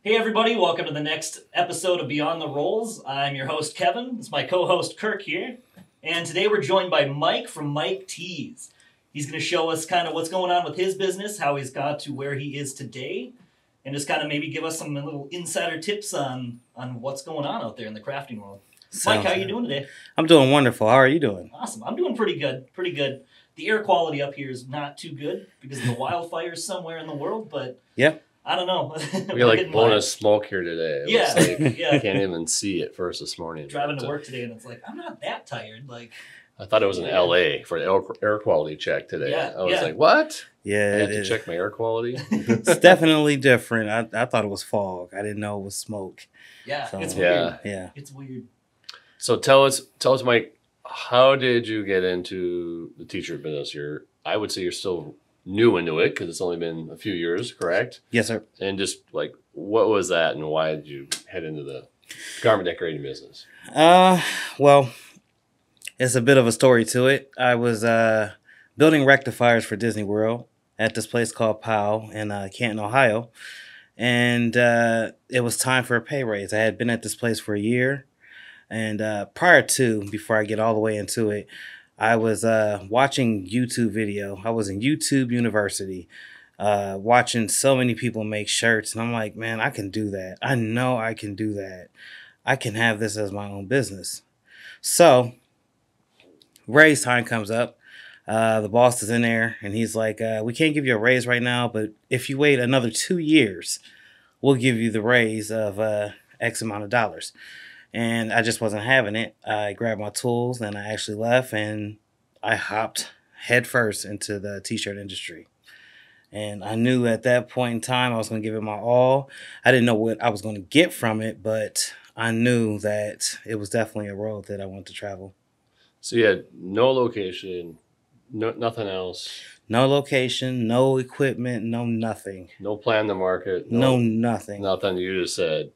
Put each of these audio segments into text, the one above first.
Hey everybody, welcome to the next episode of Beyond the Rolls. I'm your host Kevin. It's my co-host Kirk here. And today we're joined by Mike from Mike Tees. He's going to show us kind of what's going on with his business, how he's got to where he is today, and just kind of maybe give us some little insider tips on what's going on out there in the crafting world. Mike, how are you doing today? I'm doing wonderful. How are you doing? Awesome. I'm doing pretty good. Pretty good. The air quality up here is not too good because of the wildfires somewhere in the world, but Yeah. I don't know. We like blowing a smoke here today. Yeah, I can't even see it first this morning. Driving to work today, and it's like I'm not that tired. Like I thought it was in LA for an air quality check today. Yeah, I was like, what? Yeah, I had to check my air quality. It's definitely different. I thought it was fog. I didn't know it was smoke. Yeah, So, it's weird. Yeah. It's weird. So tell us, Mike, how did you get into the t-shirt business? I would say you're still new into it because it's only been a few years, correct? Yes, sir. And just like, what was that, and why did you head into the garment decorating business? Well, it's a bit of a story to it. I was building rectifiers for Disney World at this place called POW in Canton, Ohio. And it was time for a pay raise. I had been at this place for a year. And before I get all the way into it, I was watching YouTube video. I was in YouTube University, watching so many people make shirts. And I'm like, man, I can do that. I know I can do that. I can have this as my own business. So raise time comes up. The boss is in there and he's like, we can't give you a raise right now, but if you wait another 2 years, we'll give you the raise of X amount of dollars. And I just wasn't having it. I grabbed my tools and I actually left and I hopped headfirst into the t-shirt industry. And I knew at that point in time I was going to give it my all. I didn't know what I was going to get from it, but I knew that it was definitely a road that I wanted to travel. So you had no location, nothing else. No location, no equipment, no nothing. No plan to market. No nothing. Nothing. You just said,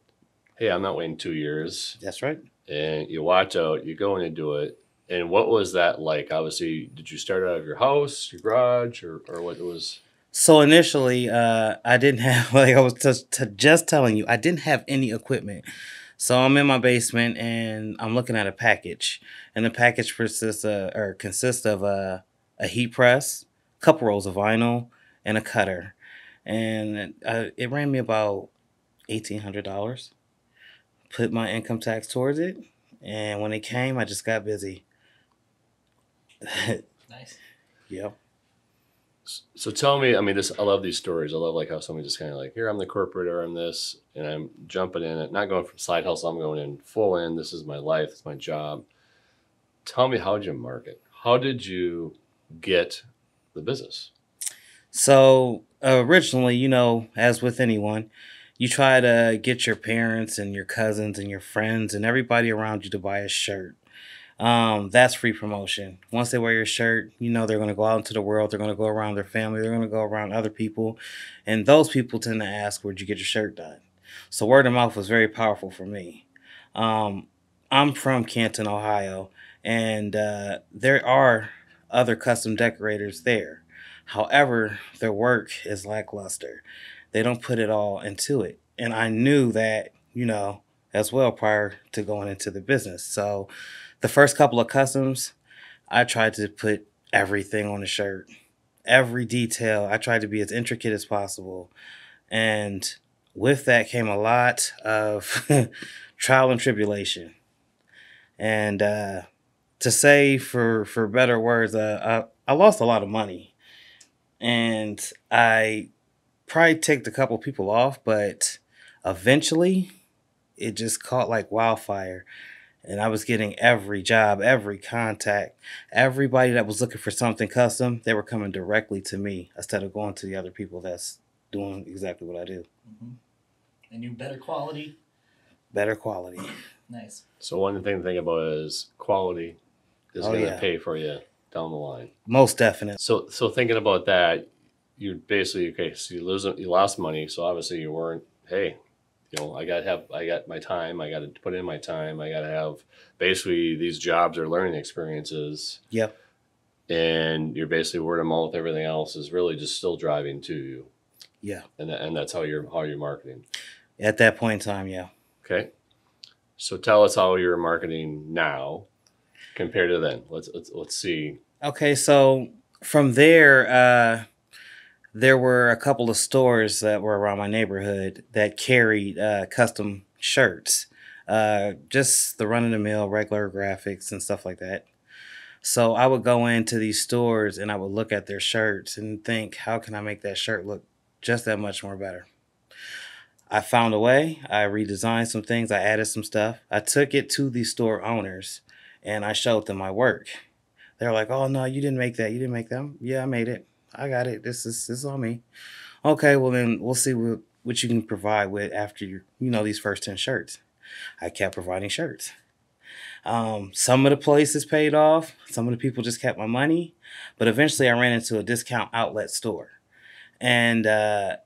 hey, I'm not waiting 2 years. That's right. And you watch out, you go in and do it. And what was that like? Obviously, did you start out of your house, your garage, or what was? So initially, I didn't have, like I was just telling you, I didn't have any equipment. So I'm in my basement and I'm looking at a package. And the package consists of a heat press, a couple rolls of vinyl, and a cutter. And it ran me about $1,800. Put my income tax towards it, and when it came, I just got busy. Nice. Yep. So tell me, I mean, I love these stories. I love like how somebody just kind of like, here, I'm the corporate, or I'm this, and I'm jumping in it, not going from side hustle, I'm going in full in. This is my life, it's my job. Tell me, how did you market? How did you get the business? So originally, as with anyone, you try to get your parents and your cousins and your friends and everybody around you to buy a shirt. That's free promotion. Once they wear your shirt, they're going to go out into the world. They're going to go around their family. They're going to go around other people. And those people tend to ask, where'd you get your shirt done? So word of mouth was very powerful for me. I'm from Canton, Ohio, and there are other custom decorators there. However, their work is lackluster. They don't put it all into it. And I knew that, as well prior to going into the business. So the first couple of customs, I tried to put everything on the shirt, every detail. I tried to be as intricate as possible. And with that came a lot of trial and tribulation. And to say for better words, I lost a lot of money. And I probably ticked a couple people off, but eventually it just caught like wildfire. And I was getting every job, every contact, everybody that was looking for something custom, they were coming directly to me instead of going to the other people that's doing exactly what I do. Mm-hmm. And you better quality. Better quality. Nice. So one thing to think about is quality is going to pay for you down the line. Most definitely. So thinking about that, you basically, okay, so you lost money. So obviously you weren't, hey, I got my time. I got to put in my time. I got to have basically these jobs or learning experiences. Yep. And you're basically word of mouth. Everything else is really just still driving to you. Yeah. And that's how you're marketing. At that point in time, yeah. Okay. So tell us how you're marketing now compared to then. Let's see. Okay, so from there, there were a couple of stores that were around my neighborhood that carried custom shirts, just the run of the mill, regular graphics and stuff like that. So I would go into these stores and I would look at their shirts and think, how can I make that shirt look just that much more better? I found a way. I redesigned some things. I added some stuff. I took it to the store owners and I showed them my work. They're like, "Oh no, you didn't make that. You didn't make them." "Yeah, I made it. I got it. This is on me." "Okay, well then we'll see what you can provide with after these first 10 shirts." I kept providing shirts. Some of the places paid off. Some of the people just kept my money. But eventually I ran into a discount outlet store. And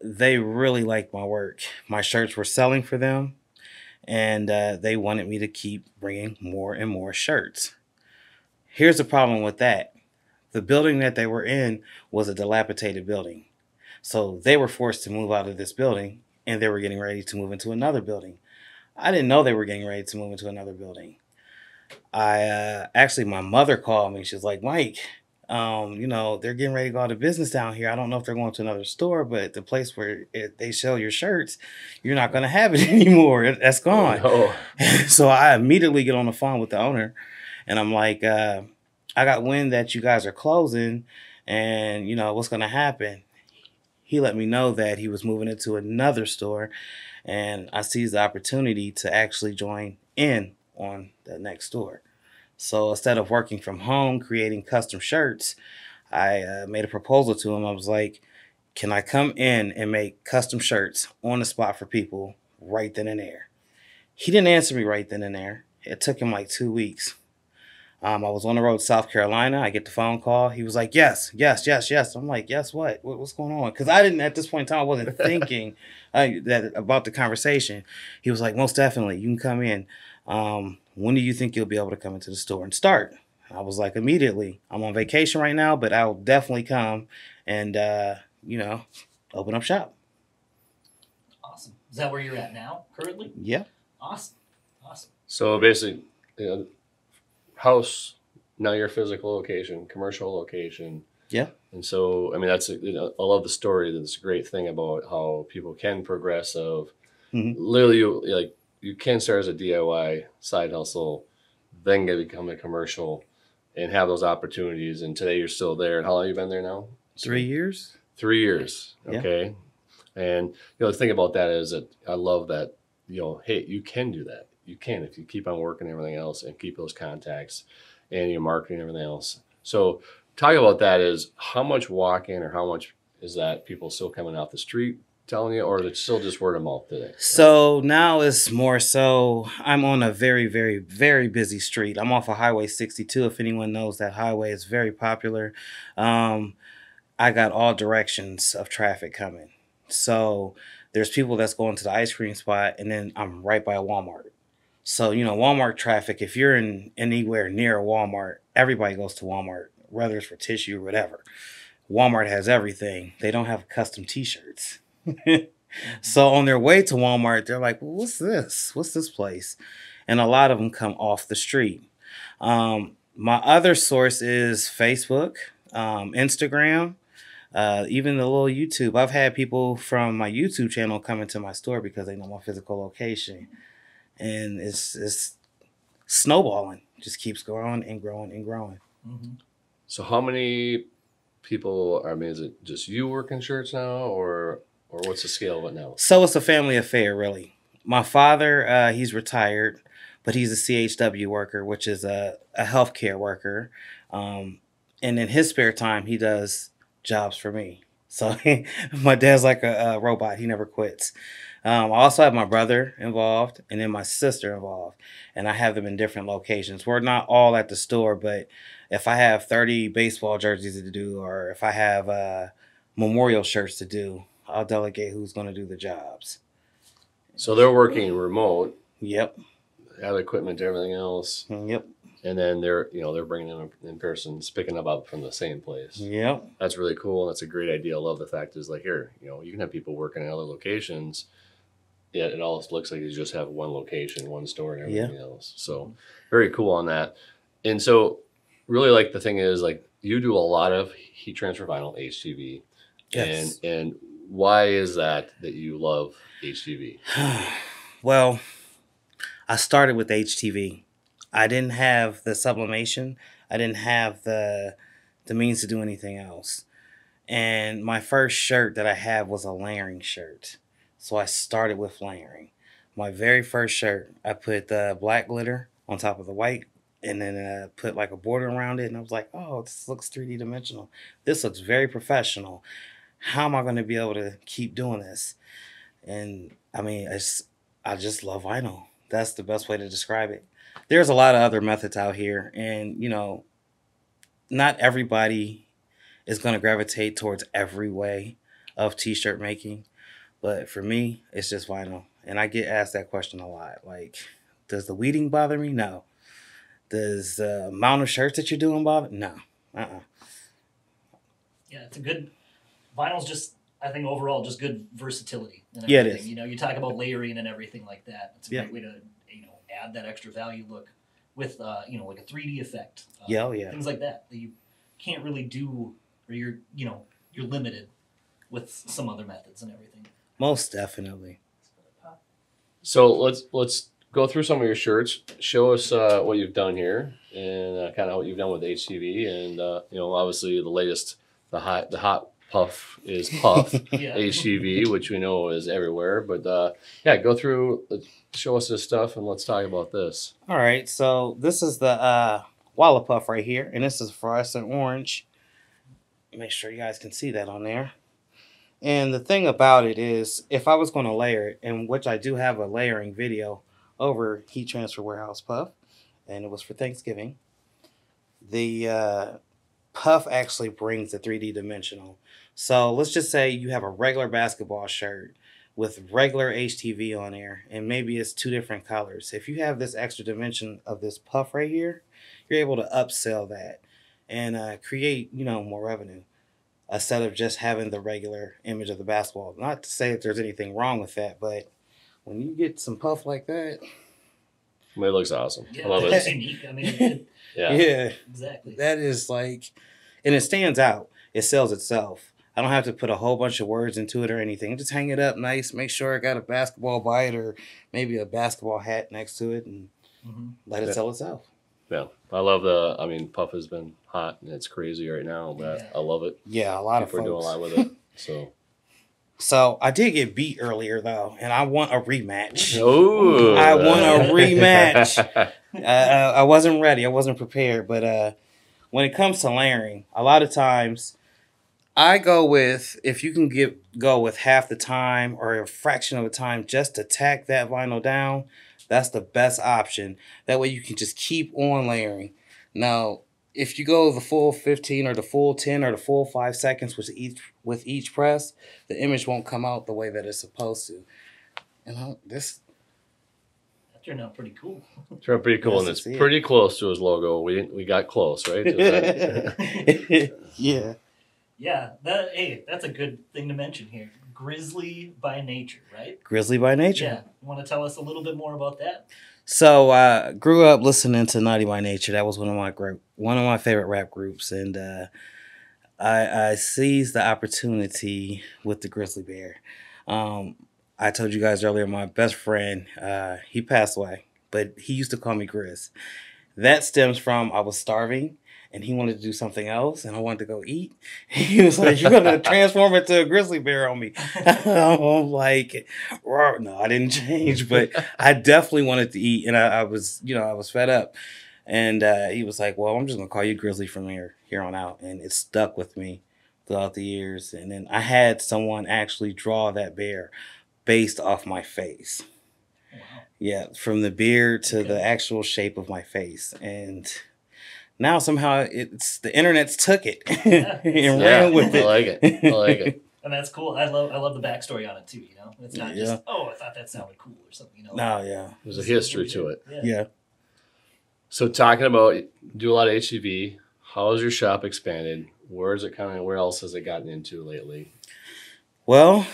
they really liked my work. My shirts were selling for them. And they wanted me to keep bringing more and more shirts. Here's the problem with that. The building that they were in was a dilapidated building. So they were forced to move out of this building. And they were getting ready to move into another building. I didn't know they were getting ready to move into another building. Actually, my mother called me. She's like, "Mike, they're getting ready to go out of business down here. I don't know if they're going to another store, but the place where they sell your shirts, you're not going to have it anymore. That's gone." Oh, So I immediately get on the phone with the owner and I'm like, "I got wind that you guys are closing and what's going to happen?" He let me know that he was moving into another store and I seized the opportunity to actually join in on the next store. So instead of working from home, creating custom shirts, I made a proposal to him. I was like, "Can I come in and make custom shirts on the spot for people right then and there?" He didn't answer me right then and there. It took him like 2 weeks. I was on the road to South Carolina. I get the phone call. He was like, "Yes, yes, yes, yes." I'm like, "Yes, what? What's going on?" Because I didn't, at this point in time, I wasn't thinking that about the conversation. He was like, "Most definitely, you can come in. When do you think you'll be able to come into the store and start?" I was like, "Immediately. I'm on vacation right now, but I'll definitely come and, open up shop." Awesome. Is that where you're at now, currently? Yeah. Awesome. Awesome. so basically, house, now your physical location, commercial location. Yeah. And so, I mean, that's, I love the story. That's a great thing about how people can progress of literally you can start as a DIY side hustle, then become a commercial and have those opportunities. And today you're still there. And how long have you been there now? 3 years. 3 years. Yeah. Okay. And, the thing about that is that I love that, hey, you can do that. You can, if you keep on working everything else and keep those contacts and your marketing and everything else. So talk about that is how much walk-in or how much is that people still coming off the street telling you, or is it still just word of mouth today? So now it's more so I'm on a very, very, very busy street. I'm off of Highway 62. If anyone knows that highway, is very popular. I got all directions of traffic coming. So there's people that's going to the ice cream spot, and then I'm right by a Walmart. So, Walmart traffic, if you're in anywhere near a Walmart, everybody goes to Walmart, whether it's for tissue or whatever. Walmart has everything. They don't have custom t-shirts. So on their way to Walmart, they're like, "Well, what's this? What's this place?" And a lot of them come off the street. My other source is Facebook, Instagram, even the little YouTube. I've had people from my YouTube channel come into my store because they know my physical location. And it's snowballing. Just keeps growing and growing and growing. Mm-hmm. So how many people I mean, is it just you working shirts now, or what's the scale of it now? So it's a family affair, really. My father, he's retired, but he's a CHW worker, which is a healthcare worker. And in his spare time, he does jobs for me. So my dad's like a robot. He never quits. I also have my brother involved and then my sister involved. And I have them in different locations. We're not all at the store, but if I have 30 baseball jerseys to do, or if I have memorial shirts to do, I'll delegate who's going to do the jobs. So they're working remote. Yep. Have equipment, everything else. Yep. And then they're bringing them in person, picking them up from the same place. Yep. That's really cool. And that's a great idea. I love the fact is like here, you can have people working in other locations yet it all looks like you just have one location, one store, and everything else. So very cool on that. And so really, like, the thing is, like, you do a lot of heat transfer vinyl, HTV. Yes. And why is that you love HTV? Well, I started with HTV. I didn't have the sublimation. I didn't have the means to do anything else. And my first shirt that I had was a layering shirt. So I started with layering. My very first shirt, I put the black glitter on top of the white, and then put like a border around it. And I was like, oh, this looks 3D dimensional. This looks very professional. How am I going to be able to keep doing this? And I mean, I just love vinyl. That's the best way to describe it. There's a lot of other methods out here, and not everybody is going to gravitate towards every way of t-shirt making. But for me, it's just vinyl. And I get asked that question a lot. Like, does the weeding bother me? No. Does the amount of shirts that you're doing bother? No. Yeah, it's a good vinyl's just, I think overall just good versatility and Yeah, everything. it is. You talk about layering and everything like that. It's a great way to add that extra value look with like a 3D effect. Things like that you can't really do, or you're limited with some other methods and everything. Most definitely. So let's go through some of your shirts. Show us what you've done here, and kind of what you've done with HTV, and obviously the latest, the hot puff is Puff HTV, which we know is everywhere. But go through, show us this stuff, and let's talk about this. All right, so this is the WalaKut Puff right here, and this is fluorescent orange. Make sure you guys can see that on there. And the thing about it is, if I was going to layer it, and which I do have a layering video over Heat Transfer Warehouse Puff, and it was for Thanksgiving, the Puff actually brings the 3D dimensional. So let's just say you have a regular basketball shirt with regular HTV on there, and maybe it's 2 different colors. If you have this extra dimension of this Puff right here, you're able to upsell that and create, more revenue, instead of just having the regular image of the basketball. Not to say that there's anything wrong with that, but when you get some puff like that, it looks awesome. Yeah, I love it. It's unique. I mean, yeah, exactly. That is like, and it stands out. It sells itself. I don't have to put a whole bunch of words into it or anything. Just hang it up nice. Make sure I got a basketball by it, or maybe a basketball hat next to it, and let it sell itself. Yeah, I love Puff has been hot and it's crazy right now, but I love it. Yeah, a lot of folks are doing a lot with it. So I did get beat earlier though, and I want a rematch. Oh, I want a rematch. I wasn't ready. I wasn't prepared. But when it comes to layering, a lot of times I go with, if you can go with half the time or a fraction of the time just to tack that vinyl down, that's the best option. That way you can just keep on layering. Now, if you go the full 15 or the full 10 or the full 5 seconds with each press, the image won't come out the way that it's supposed to. That turned out pretty cool. Turned out pretty cool, and it's pretty close to his logo. We got close, right? Yeah. Yeah, that's a good thing to mention here. Grizzly by nature, right? Grizzly by nature. Yeah. You want to tell us a little bit more about that? So I grew up listening to Naughty by Nature. That was one of my favorite rap groups, and I seized the opportunity with the grizzly bear. I told you guys earlier, my best friend, he passed away, but he used to call me Grizz. That stems from I was starving, and he wanted to do something else, and I wanted to go eat. He was like, "You're gonna transform into a grizzly bear on me." I'm like, no, I didn't change, but I definitely wanted to eat, and I was fed up. And he was like, "Well, I'm just gonna call you Grizzly from here on out," and it stuck with me throughout the years. And then I had someone actually draw that bear based off my face. Wow. Yeah, from the beard to the actual shape of my face, and now somehow the internet's took it and ran with it. I like it. And that's cool. I love the backstory on it too. It's not just I thought that sounded cool or something. No, yeah. There's a history to it. Yeah. So talking about, do a lot of HTV. How has your shop expanded? Where else has it gotten into lately? Well,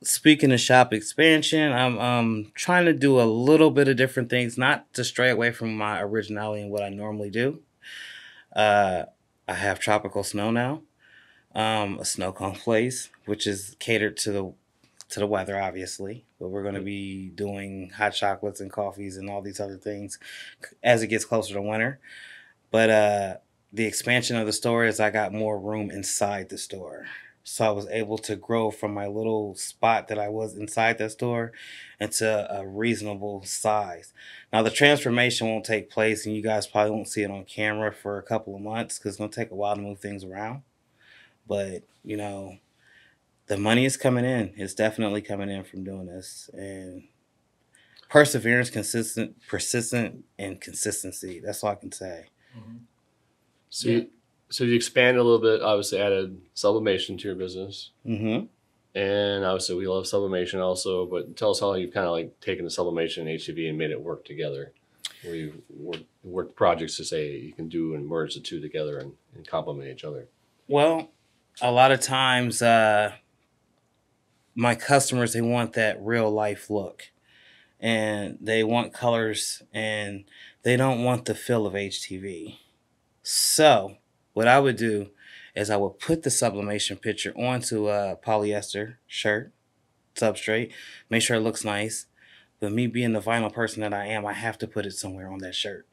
speaking of shop expansion, I'm trying to do a little bit of different things, not to stray away from my originality and what I normally do. Uh, I have tropical snow now, a snow cone place, which is catered to the weather, obviously. But we're going to be doing hot chocolates and coffees and all these other things as it gets closer to winter. But the expansion of the store is I got more room inside the store. So I was able to grow from my little spot that I was inside that store into a reasonable size. Now the transformation won't take place, and you guys probably won't see it on camera for a couple of months because it's going to take a while to move things around. But, you know, the money is coming in. It's definitely coming in from doing this. And perseverance, persistent, and consistency. That's all I can say. Mm-hmm. So, so you expanded a little bit, obviously added sublimation to your business. Mm-hmm. And obviously we love sublimation also, but tell us how you've kind of like taken the sublimation and HTV and made it work together. Where you've worked projects to say you can do and merge the two together and complement each other. Well, a lot of times my customers, they want that real life look. And they want colors and they don't want the feel of HTV. So what I would do is I would put the sublimation picture onto a polyester shirt, substrate, make sure it looks nice. But me being the vinyl person that I am, I have to put it somewhere on that shirt.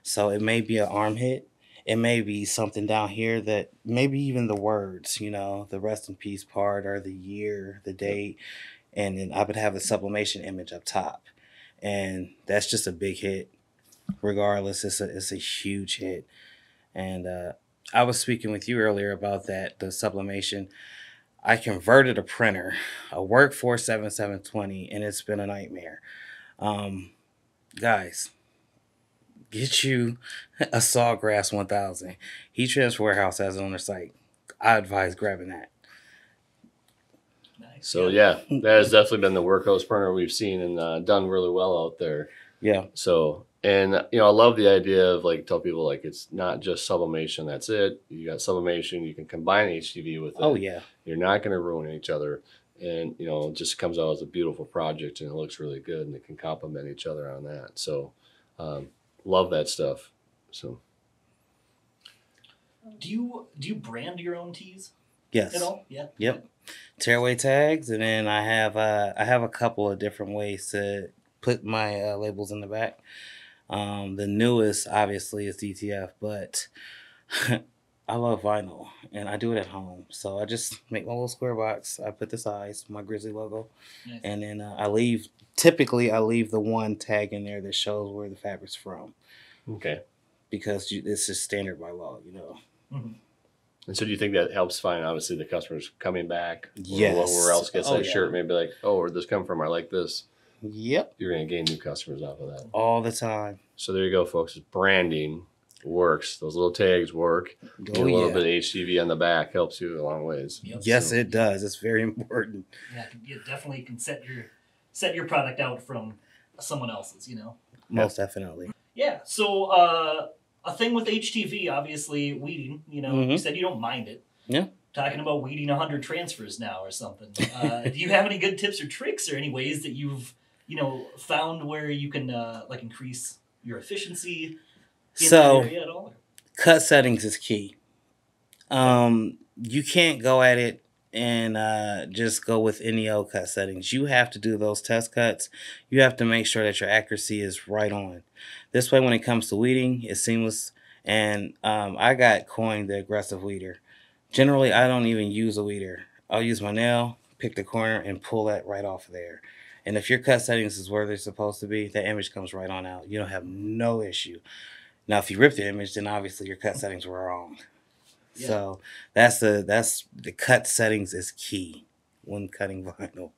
So it may be an arm hit. It may be something down here that maybe even the words, you know, the rest in peace part or the year, the date. And then I would have a sublimation image up top. And that's just a big hit. Regardless, it's a huge hit. And I was speaking with you earlier about that, the sublimation. I converted a printer, a Workforce 7720, and it's been a nightmare. Guys, get you a Sawgrass 1000. Heat Transfer Warehouse has it on their site. I advise grabbing that. Nice. So yeah, that has definitely been the workhorse printer we've seen and done really well out there. Yeah. So, and you know, I love the idea of like tell people like it's not just sublimation. That's it. You got sublimation. You can combine HTV with it. Oh yeah. You're not going to ruin each other, and you know, it just comes out as a beautiful project and it looks really good, and it can complement each other on that. So, love that stuff. So, do you brand your own tees Yes. at all? Yeah. Yep. Tearaway tags, and then I have a couple of different ways to put my labels in the back. The newest, obviously, is DTF, but I love vinyl, and I do it at home. So I just make my little square box. I put the size, my Grizzly logo, Nice. and then I leave the one tag in there that shows where the fabric's from. okay. Because it's just standard by law, you know. Mm-hmm. And so, do you think that helps find obviously the customers coming back? Yes. Or where else gets Oh, that yeah. shirt? Maybe like, oh, where'd this come from? I like this. Yep. You're going to gain new customers off of that. All the time. So there you go, folks. Branding works. Those little tags work. Oh, A little yeah. bit of HTV on the back helps you a long ways. Yep. Yes, So- it does. It's very important. Yeah, you definitely can set your product out from someone else's, you know. Most definitely. Yeah. So a thing with HTV, obviously weeding. You know, you Mhm. said you don't mind it. Yeah. Talking about weeding 100 transfers now or something. Do you have any good tips or tricks or any ways that you've found where you can like increase your efficiency in So- that area at all? Cut settings is key. You can't go at it and just go with any old cut settings. You have to do those test cuts. You have to make sure that your accuracy is right on. This way, when it comes to weeding, it's seamless. And I got coined the aggressive weeder. Generally, I don't even use a weeder. I'll use my nail, pick the corner, and pull that right off of there. And if your cut settings is where they're supposed to be, that image comes right on out. You don't have no issue. Now, if you rip the image, then obviously your cut settings were wrong. Yeah. So that's the cut settings is key when cutting vinyl.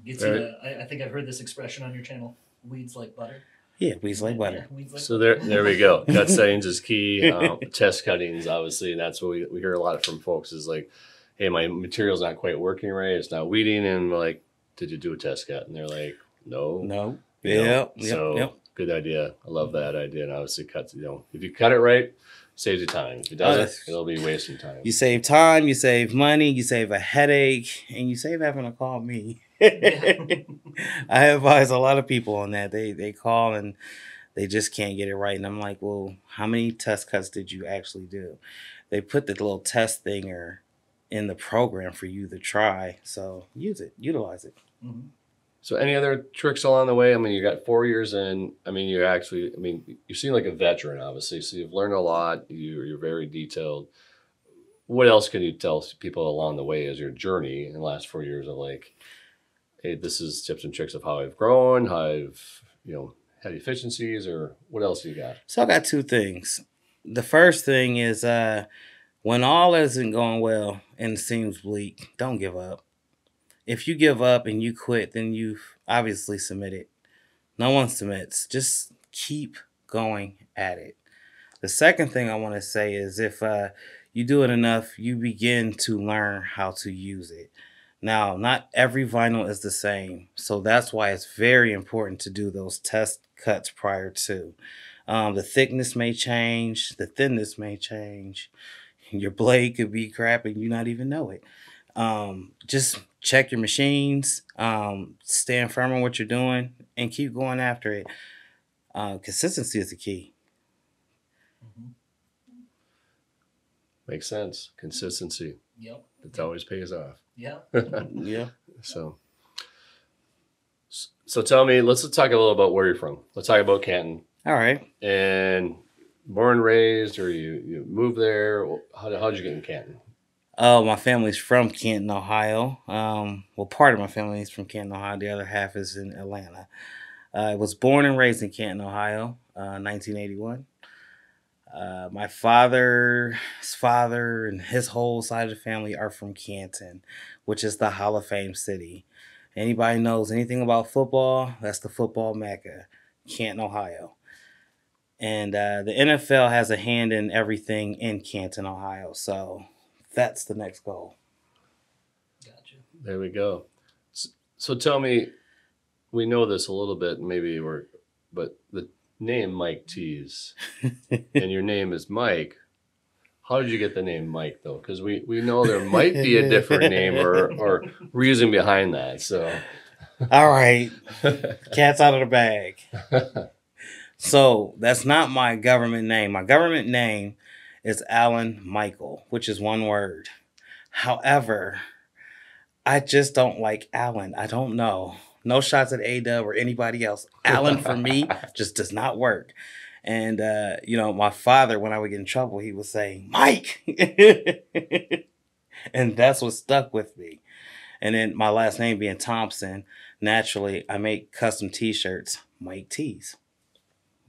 Gets you to, I think I've heard this expression on your channel. Weeds like butter. Yeah, weeds like butter. Yeah, weeds like So butter. there we go. Cut settings is key. Test cuttings, obviously, and that's what we hear a lot from folks is like, hey, my material's not quite working right. It's not weeding. And we're like, did you do a test cut? And they're like, no. No. You know? Yep. So Yep. good idea. I love that idea. And obviously cuts, if you cut it right, saves you time. If it doesn't, it'll be wasting time. You save time, you save money, you save a headache, and you save having to call me. I advise a lot of people on that. They call and they just can't get it right. And I'm like, well, how many test cuts did you actually do? They put the little test thinger in the program for you to try. So use it, utilize it. Mm-hmm. So any other tricks along the way? I mean, you got 4 years in. I mean, you seem like a veteran, obviously. So you've learned a lot. You're very detailed. What else can you tell people along the way as your journey in the last 4 years of like, hey, this is tips and tricks of how I've grown, how I've, had efficiencies, or what else you got? So I got two things. The first thing is when all isn't going well and it seems bleak, don't give up. If you give up and you quit, then you've obviously submitted. No one submits. Just keep going at it. The second thing I want to say is if you do it enough, you begin to learn how to use it. Now, not every vinyl is the same, so that's why it's very important to do those test cuts prior to. The thickness may change, the thinness may change, your blade could be crap and you not even know it. Just check your machines, stand firm on what you're doing, and keep going after it. Consistency is the key. Mm-hmm. Makes sense. Consistency. Yep. It always pays off. Yeah. Yeah. So tell me, let's talk a little about where you're from. Let's talk about Canton. All right. And born and raised, or you moved there? How'd you get in Canton? Oh, my family's from Canton, Ohio. Well, part of my family is from Canton, Ohio. The other half is in Atlanta. I was born and raised in Canton, Ohio, 1981. My father's father and his whole side of the family are from Canton, which is the Hall of Fame city. Anybody knows anything about football, that's the football mecca, Canton, Ohio. And the NFL has a hand in everything in Canton, Ohio. So that's the next goal. Gotcha. There we go. So tell me, we know this a little bit, but the name Mike Tees and your name is Mike. How did you get the name Mike though? Because we know there might be a different name or reason behind that. So, all right, cat's out of the bag. So that's not my government name. My government name is Alan Michael, which is one word. However, I just don't like Alan. I don't know. No shots at A-Dub or anybody else. Alan for me just does not work. And, my father, when I would get in trouble, he would say, Mike. And that's what stuck with me. And then my last name being Thompson, naturally, I make custom T-shirts, Mike Tees.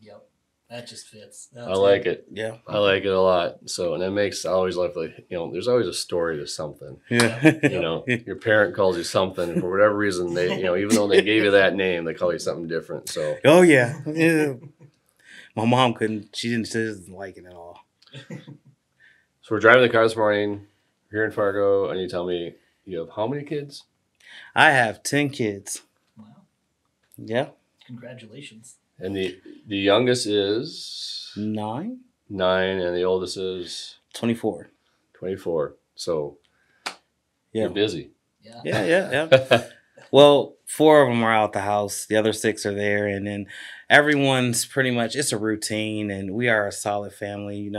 Yep. That just fits. I like it. Yeah. I like it a lot. So, and it makes, I always love, like, there's always a story to something. Yeah. Your parent calls you something, and for whatever reason, they, even though they gave you that name, they call you something different. So. Oh, yeah. My mom she doesn't like it at all. So we're driving the car this morning here in Fargo, and you tell me you have how many kids? I have 10 kids. Wow. Yeah. Congratulations. And the youngest is 9, and the oldest is 24. So yeah, you're busy. Yeah. Well, 4 of them are out the house. The other 6 are there, and then everyone's pretty much, it's a routine, and we are a solid family.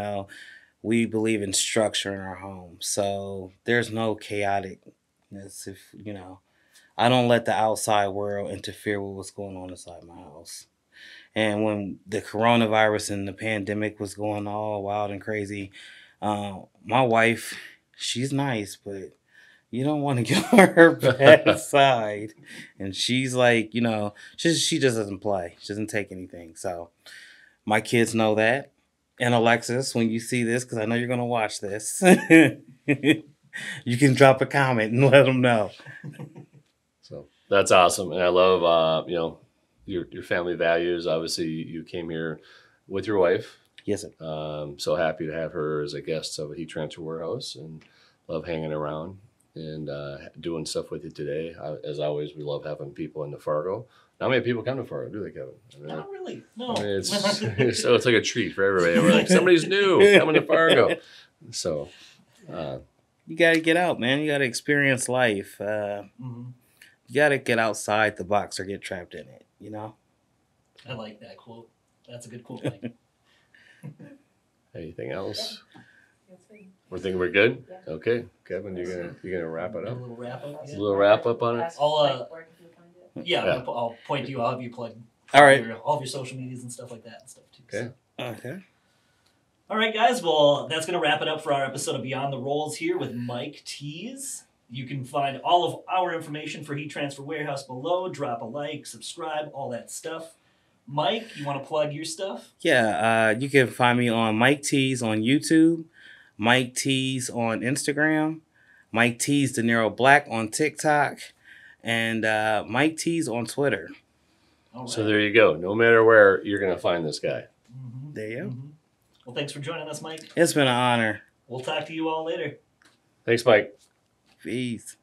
We believe in structure in our home, so there's no chaoticness. I don't let the outside world interfere with what's going on inside my house. And when the coronavirus and the pandemic was going all wild and crazy, my wife, she's nice, but you don't want to get on her bad side. And she's like, she just doesn't play. She doesn't take anything. So my kids know that. And Alexis, when you see this, because I know you're going to watch this, you can drop a comment and let them know. So that's awesome. And I love, your family values. Obviously, you came here with your wife. Yes, sir. So happy to have her as a guest of a heat transfer warehouse, and love hanging around and doing stuff with you today. As always, we love having people in the Fargo. Not many people come to Fargo, do they, Kevin? Not really. No. It's like a treat for everybody. We're like, somebody's new coming to Fargo. So you got to get out, man. You got to experience life. You got to get outside the box or get trapped in it, you know? I like that quote. That's a good quote, Mike. Anything else? That's good. We're thinking we're good? Yeah. Okay. Kevin, you're gonna wrap it A up? little wrap up. A Yeah. little wrap up on it? Ask I'll, Mike where can you find it? Yeah, Yeah. I'll point to you. I'll have you plug All right. all of your social medias and stuff like that and stuff too. Okay. So. Okay. All right, guys. Well, that's going to wrap it up for our episode of Beyond the Rolls here with Mike Tees. You can find all of our information for Heat Transfer Warehouse below. Drop a like, subscribe, all that stuff. Mike, you want to plug your stuff? Yeah, you can find me on Mike Tees on YouTube, Mike Tees on Instagram, Mike Tees De Niro Black on TikTok, and Mike Tees on Twitter. All right. So there you go. No matter where, you're gonna find this guy. Mhm, There you go. mhm. Well, thanks for joining us, Mike. It's been an honor. We'll talk to you all later. Thanks, Mike. Peace.